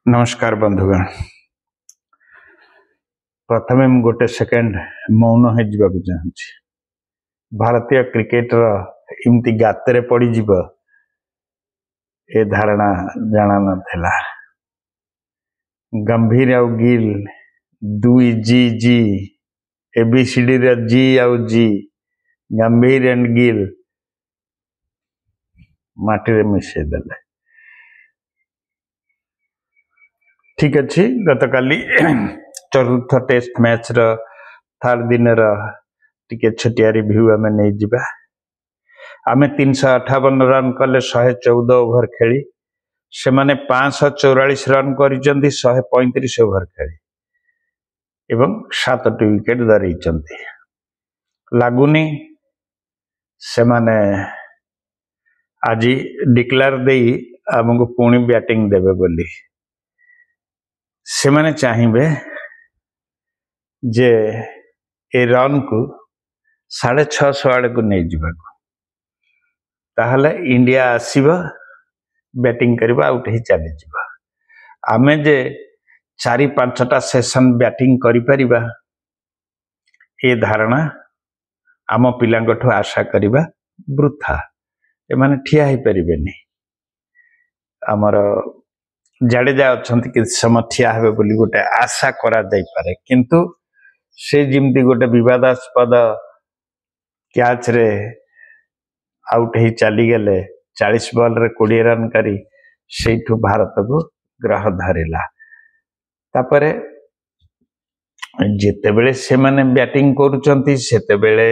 नमस्कार बंधुगण। प्रथमे मु गोटे सेकेंड मौन हो चाहूँगी। भारतीय क्रिकेटर इमती गाତରେ पड़ीजीव ए धारणा जाना नथिला। गंभीर आउ गिल दुई जी जी एबीसीडी रे जी आउ जी गंभीर एंड गिल माटी रे मिसई देले। ठीक अच्छे गतकाली चतुर्थ टेस्ट मैच र थर्ड दिन टिके छोटिया रिव्यू आम नहीं जिबा। आमे 358 रन कले 114 ओवर खेली से माने 544 रन करिसेंती 135 ओवर खेली एवं 7 विकेट धरइचंती। लागुनी से माने आज डिक्लेयर देई हमको पुणी बैटिंग देबे बोली से माने चाहिए जे ए रन को 650 आड़ को नहीं जीवा ताहले इंडिया आसीबा बैटिंग करबा आउट ही चली जीवा। आमे जे 4-5टा सेशन बैटिंग करि परिबा ए धारणा आम पिलांगठु आशा करिबा वृथा। ए माने ठिया ही परिबेनी। हमर जाडेजा अछंती कि समय ठिया हेबे बोली गोटे आशा करा जाई पारे, किंतु से जिमती गोटे विवादास्पद कैच रे आउट ही चली गले 40 बॉल रे 20 रन करी सेठू भारत को ग्रह धरिला। तापरे जेते बेले से माने बैटिंग करूचंती सेते बेले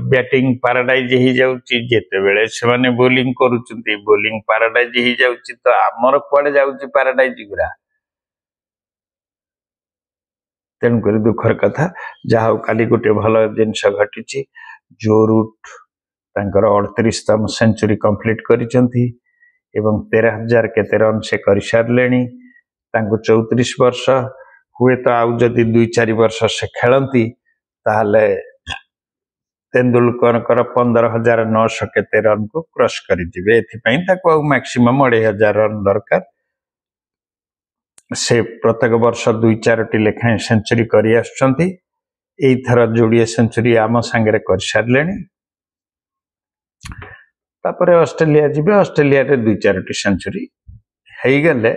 बैटिंग पैराडाइज ही जाउची, जेते बेले से माने बॉलिंग करूचंती बॉलिंग पैराडाइज ही जाउची। तो हमर कुआडे जाउची पैराडाइज गुरा। तेन कर दुखर कथा जहा काली गोटे भल जिनस घटी। जो रूट तांकर 38तम सेंचुरी कंप्लीट करिसंती एवं 13,000 केते रन से कर सारलेनी। तांको 34 वर्ष हुए तो आउ जदि 2-4 वर्ष से खेलती ताहले तेंदुलकर 15,900 केते रन को क्रॉस करि जिवे। एथिपई ताको आउ मैक्सिमम 2,500 रन दरकार। से प्रत्येक वर्ष 2-4 लेखाएं सेंचुरी करि आछंती। एई थर जोड़िए सेंचुरी आम संगे कर सारलेनी। तापरे ऑस्ट्रेलिया जिबे, ऑस्ट्रेलिया रे 2-4 सेंचुरी हेई गले।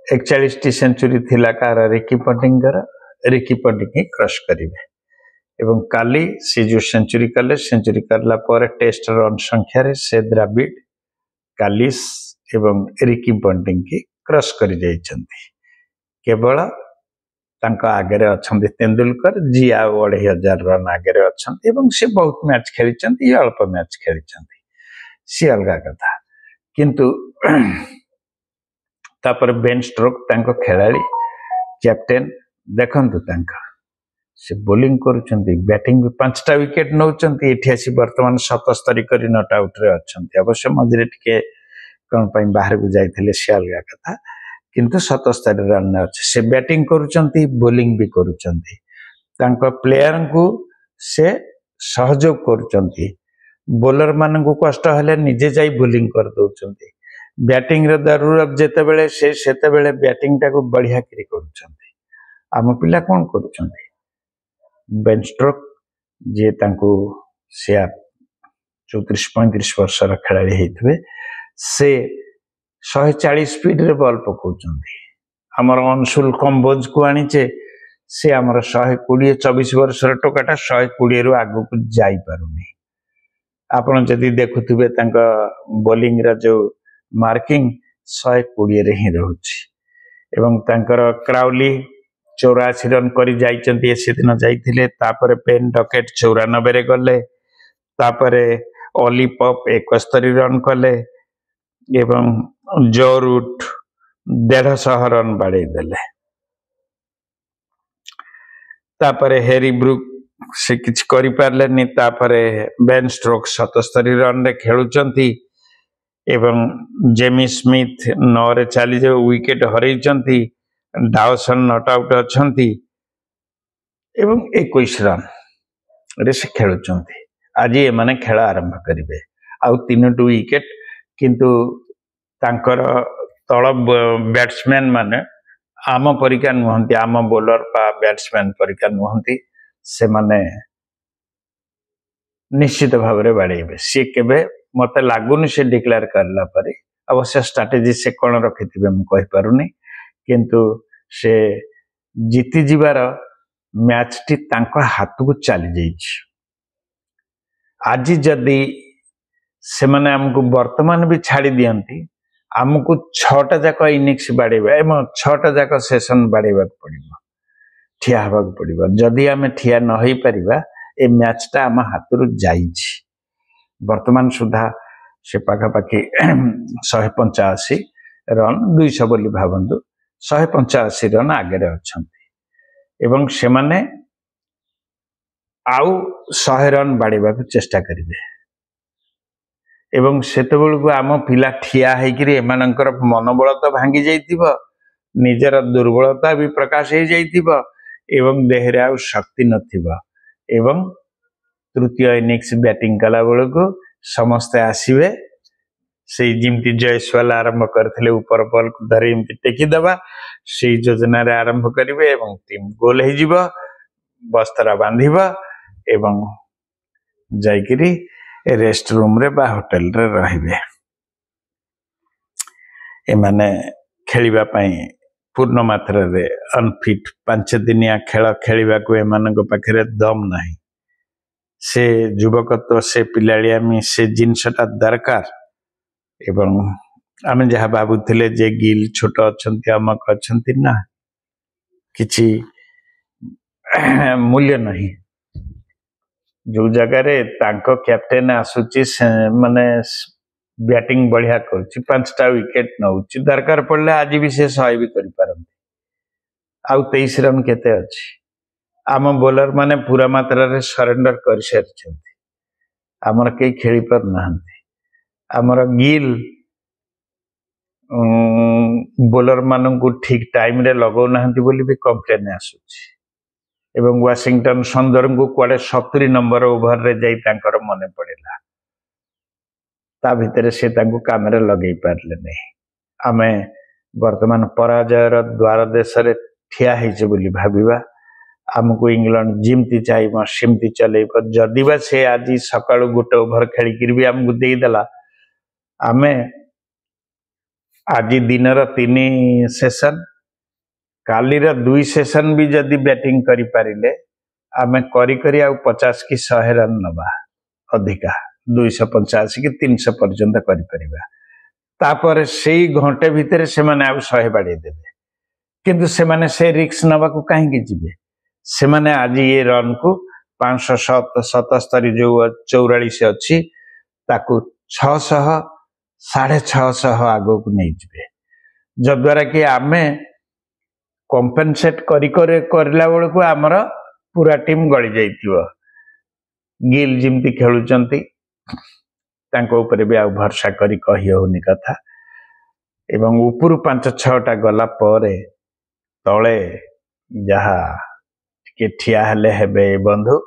41 सेंचुरी थिला कार रिकी पंटिंग ही क्रॉस करिवे एवं काली से जो सेंचुरी करला पर टेस्ट रन संख्या रे से द्राविड कालिस एवं रिकी पंटिंग की क्रॉस करि जाइछंती। केवल तांका आगे अछंती तेंदुलकर जी आ 2,500 रन आगे अछंती एवं से बहुत मैच खेलिछंती, अल्प मैच खेलिछंती, सी अलगा कथा। किंतु तापर बेन स्ट्रोक तांको खेलाड़ी कैप्टेन देखंतु तांका से बॉलिंग करूचंती बैटिंग भी 5टा विकेट नौचंती। एठी आसी वर्तमान 77 करी नॉट आउट रे अछंती। अवश्य मझिरे टिके कोन पई बाहर को जाइथिले से अलगा कथा, किंतु 77 रन ने अछि। से बैटिंग करूचंती बॉलिंग भी करूचंती। तांको प्लेयर को से सहयोग करूचंती। बॉलर मान को कष्ट हले निजे जाई बॉलिंग कर दोचंती। बैटिंग रे जरूरत जेते बेले से सेते बेले बैटिंग टा को बढ़िया करी करूचंती। आम पिला कोन करूचंती बेन स्ट्रोक जे तांको से 34-35 वर्ष रा खेलाड़ी हेतबे से 140 स्पीड रे बॉल पकाउचंती। हमर अंशुल कंबोज को आनीचे से हमर 120-24 वर्ष रा टोकाटा 120 रु आगु को जाई पारुनी। आपण जदी देखुथिबे तांका बॉलिंग रा जो मार्किंग 120 रे ही रहउची एवं तांकर क्राउली 84 रन करी जाइचंती। ए दिन जाइथिले। तापरे पेन डकेट 94 रे गले। तापरे ओली पॉप 71 रन कले एवं जो रूट 150 रन बाड़े देले। तापरे हेरी ब्रुक से किछ करि पारलेनी। तापरे बेन स्ट्रोक 77 रन रे खेलुचंती एवं जेमी स्मिथ 9 रे चली जो विकेट हरइचंती। डाउसन नॉट आउट अछंती एवं 21 रन रे से खेलुचंती। आज ए माने खेल आरंभ करिवे आउ 3 विकेट, किंतु तांकर तल बैट्समैन माने आम परिका नुहंती, आम बोलर बा बैट्समैन परिका नुहंती, से माने निश्चित भाव में बाड़े सी केबे मत लगुनि से डिक्लेयर करला पर अवश्य स्ट्राटेजी से कौन रखि मुझे पारुनी, किंतु से जीति जीवार मैच टी तांको हाथ को चली जाइए। आज जदि से माने हमको वर्तमान भी छाड़ी दियंती आमको 6टा जाक इनिंग्स बाड़ेबा एवं 6टा जाक सेशन बाड़ेबा पड़िबो, ठिया हबाक पड़िबो। जदि आमे ठिया न होई परिबा ए मैच टा आम हाथ जाइछि। वर्तमान सुधा से पाखापाखि 185 रन 200 बोली भावंतु 185 रन आगे अछंती एवं से माने आउ 100 रन बाड़ेबा चेष्टा करिवे एवं सेतेबेलू आम पिला ठिया होकर एमानकर मनोबल तो भांगी जाइथिबो, निजर दुर्बलता भी प्रकाश हो जाइथिबो एवं देहरे आउ शक्ति नथिबो एवं तृतीय इनिंग्स बैटिंग कला बेलू समस्ते आसवे से जिमती जयसवाल आरंभ करथिले ऊपर बॉल को धरी एमती टेकीदेवा से योजना रे आरंभ करिवे एवं टीम गोल हो जिवो, बस्तरा बांधिबो एवं जाइकरी रेस्ट रूम रे बा होटल रे रहिबे। एमाने खेलिबा पई पूर्ण मात्रा रे अनफिट 5 दिनिया खेल खेलिबा को एमानक पाखरे दम नाही। से युवकत्व से पिलाड़ियामी से जिनसटा दरकार एवं आमे जहाँ भावुले जे गिल छोट अच्छी अमक अच्छी ना किछि मूल्य नहीं। जो जगार तांको कैप्टेन आसुची माने बैटिंग बढ़िया करुच्ची 5टा विकेट नौ दरकार पड़े आज भी से 100 भी कर पारंती। आउ 23 रन केते अछि। आम बोलर माने पूरा मात्रा रे सरेंडर कर सारिछंती, आमर के खेली पर नहंती। आमर गिल बोलर मानू ठीक टाइम रे लगौ नहंती बोली भी कंप्लेन आसुची एवं वाशिंगटन सुंदर को कुआडे 70 नंबर ओभर रे जाई तांकर मने पड़ेला, ता भितर से तांको कैमरा लगै पारले नहीं। आमे वर्तमान पराजयर द्वार देश रे ठिया हिचे बोली भाबिबा आमको इंग्लैंड जिमती चाहिए सिमती चलेब। जदिबा से आज सका गोटे ओभर खेलिक भी आमको देदेला आमे आज दिन 3 सेशन काली 2 सेशन भी जदि बैटिंग करि पारिले आमे करी करी आ 50 की 100 रन नबा अधिका 285 की 300 पर्यंत करि परिबा। तापर से घंटे भितर से माने आ 100 बाड़ी देबे, किंतु से माने से रिक्स नबा को काहे के जिबे। से माने आज ये रन को 577 जो 44 अच्छी ताकू 600 650 आगो को नहीं जिबे, जद्वारा कि आमे कंपेनसेट करला बेल को आमर पूरा टीम गली जाइथिबो। गिल जिमती खेलुचंती तांको ऊपर भी आ भरसा करी कहि होनी कथा एवं ऊपर 5-6टा गला परे तले जहा के ठिया हेले हेबे बंधु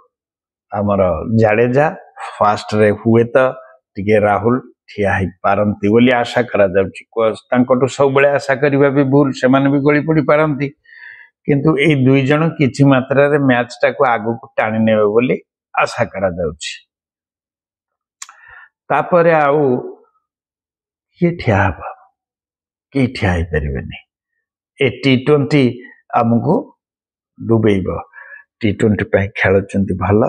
आमर जाडेजा फास्ट रे हुए तो टिके राहुल ठिया ही पारंती बोली आशा करा जाउची। तांकोटु सब बेले आशा करिबा भी भूल, से माने भी गली पड़ी पारंती, किंतु ए दुई जण किछि मात्रा रे मैच टा को आगु को टाणी नेबे बोली आशा करा जाउची। तापरे आउ ये ठिया हबा कि ठिया ही परिबेनी। ए T20 हमको डुबेइबो। T20 पे खेलुचंती भल,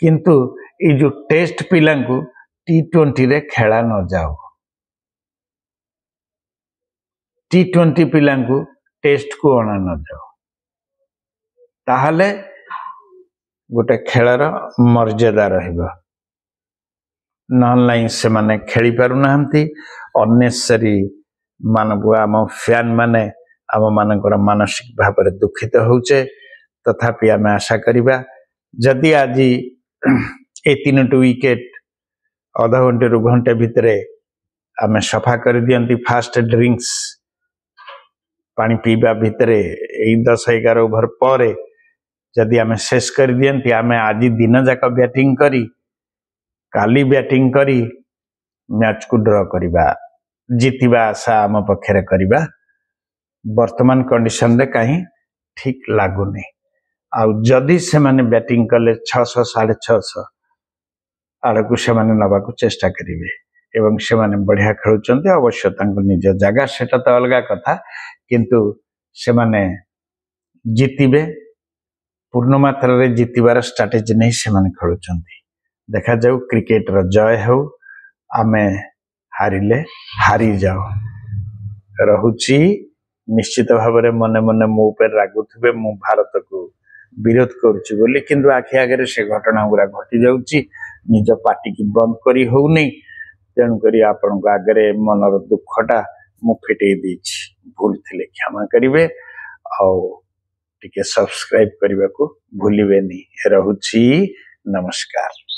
किंतु ये जो टेस्ट पिला को T20 रे खेला न जाओ। T20 पिला को टेस्ट को अणा न जाओ, ताहले गोटे खेलर मर्यादा रहिबा। नहलाई से माने खेली पारु नाहंती अननेसेसरी मानबो आम फैन माने आम मानकर मानसिक भाव में दुखित होचे। तथापि आम आशा करिबा जदि आज ए 3 विकेट आधा घंटे रु घंटे भितर आम सफा कर दियंती, फास्ट ड्रिंक्स पानी पीबा भितर 10-11 ओभर पर जदि आम शेष कर दियंती आम आज दिन जाक बैटिंग करी काली बैटिंग करी मैच को ड्र करिबा जितिबा आशा आम पक्षरे करिबा वर्तमान कंडीशन रे कहीं ठीक लागुनी आउ जदि से माने बैटिंग कले 600 650 आड़कू से माने नबा को चेष्टा करिवे एवं से माने बढ़िया खेलुचंती अवश्य तांको निज जगह सेटा तो अलगा कथा किंतु से माने जितिबे पूर्ण मात्रा रे जितिबार स्ट्रेटजी नहीं से माने खेलुचंती देखा जाऊ क्रिकेट रो जय हो आमे हारिले हारी जाओ रहुची निश्चित भाव में मने मने मो ऊपर रागुथिबे मु भारत को विरोध करुची बोली किंतु आखि आगे से घटना गुरा घटी जाउची निज पार्टी की बंद करी होउनी तेणु करी आपण को आगे मनर दुखटा मु फिटई देछि भूल थिले क्षमा करिवे आ टिके सब्सक्राइब करने को भूलिबेनी रहुची नमस्कार।